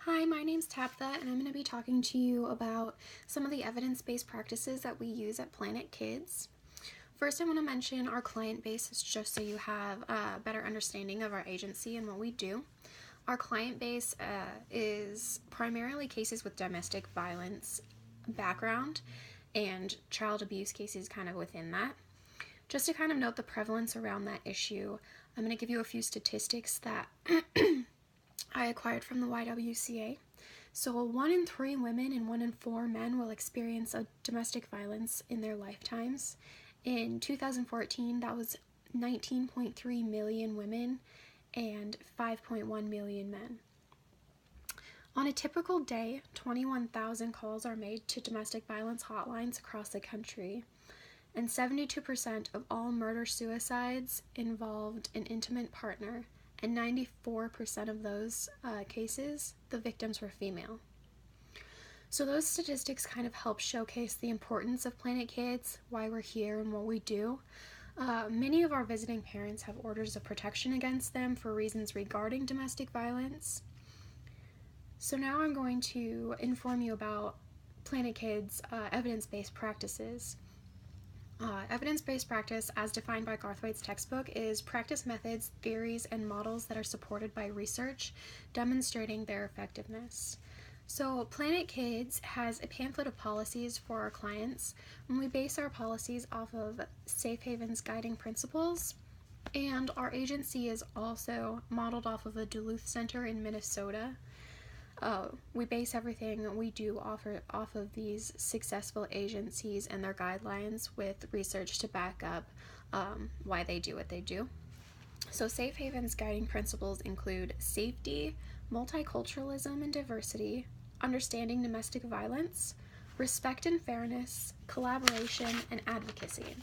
Hi, my name's Tabitha, and I'm going to be talking to you about some of the evidence-based practices that we use at Planet Kids. First, I want to mention our client base just so you have a better understanding of our agency and what we do. Our client base is primarily cases with domestic violence background and child abuse cases kind of within that. Just to kind of note the prevalence around that issue, I'm going to give you a few statistics that I acquired from the YWCA. So 1 in 3 women and 1 in 4 men will experience a domestic violence in their lifetimes. In 2014, that was 19.3 million women and 5.1 million men. On a typical day, 21,000 calls are made to domestic violence hotlines across the country, and 72% of all murder-suicides involved an intimate partner, and 94% of those cases, the victims were female. So those statistics kind of help showcase the importance of Planet Kids, why we're here, and what we do. Many of our visiting parents have orders of protection against them for reasons regarding domestic violence. So now I'm going to inform you about Planet Kids' evidence-based practices. Evidence-based practice, as defined by Garthwaite's textbook, is practice methods, theories, and models that are supported by research, demonstrating their effectiveness. So Planet Kids has a pamphlet of policies for our clients, and we base our policies off of Safe Haven's guiding principles, and our agency is also modeled off of the Duluth Center in Minnesota. We base everything we do off of these successful agencies and their guidelines with research to back up why they do what they do. So Safe Haven's guiding principles include safety, multiculturalism and diversity, understanding domestic violence, respect and fairness, collaboration, and advocacy.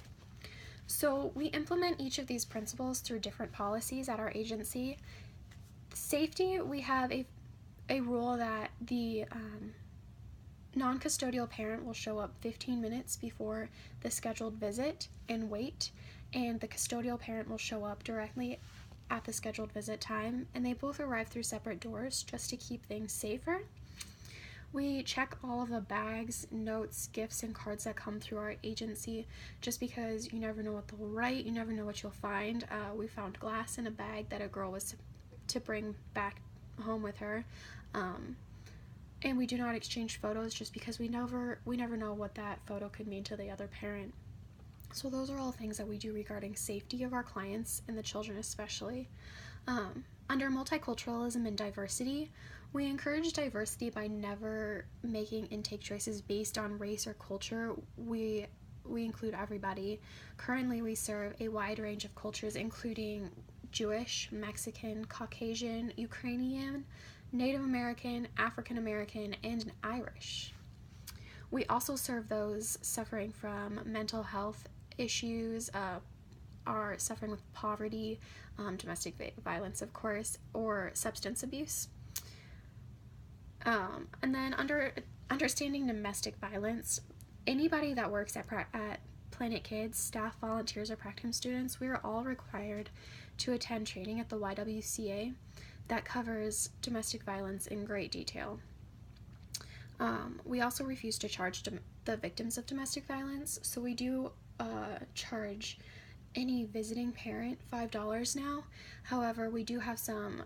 So we implement each of these principles through different policies at our agency. Safety, we have a rule that the non-custodial parent will show up 15 minutes before the scheduled visit and wait, and the custodial parent will show up directly at the scheduled visit time, and they both arrive through separate doors just to keep things safer. We check all of the bags, notes, gifts, and cards that come through our agency just because you never know what they'll write, you never know what you'll find. We found glass in a bag that a girl was to bring back home with her. And we do not exchange photos just because we never know what that photo could mean to the other parent. So those are all things that we do regarding safety of our clients and the children especially. Under multiculturalism and diversity, we encourage diversity by never making intake choices based on race or culture. We include everybody. Currently, we serve a wide range of cultures, including Jewish, Mexican, Caucasian, Ukrainian, Native American, African American, and Irish. We also serve those suffering from mental health issues, are suffering with poverty, domestic violence, of course, or substance abuse. And then under understanding domestic violence, anybody that works at Planet Kids, staff, volunteers, or practicum students, we are all required to attend training at the YWCA that covers domestic violence in great detail. We also refuse to charge the victims of domestic violence, so we do charge any visiting parent $5 now. However, we do have some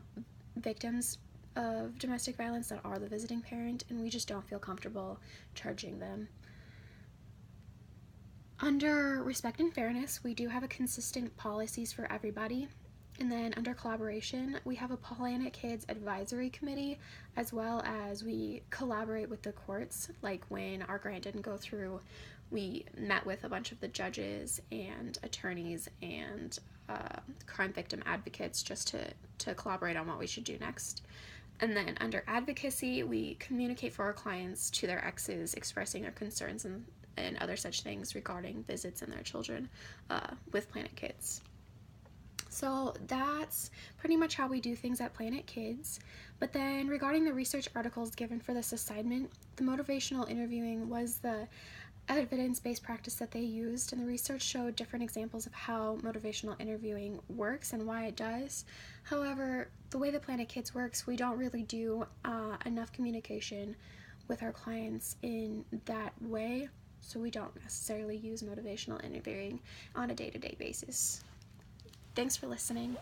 victims of domestic violence that are the visiting parent, and we just don't feel comfortable charging them. Under respect and fairness, we do have a consistent policies for everybody. And then under collaboration, we have a Planet Kids advisory committee, as well as we collaborate with the courts. Like when our grant didn't go through, we met with a bunch of the judges and attorneys and crime victim advocates just to collaborate on what we should do next. And then under advocacy, we communicate for our clients to their exes, expressing their concerns and other such things regarding visits and their children with Planet Kids. So that's pretty much how we do things at Planet Kids. But then regarding the research articles given for this assignment, the motivational interviewing was the evidence-based practice that they used, and the research showed different examples of how motivational interviewing works and why it does. However, the way the Planet Kids works, we don't really do enough communication with our clients in that way, so we don't necessarily use motivational interviewing on a day-to-day basis. Thanks for listening.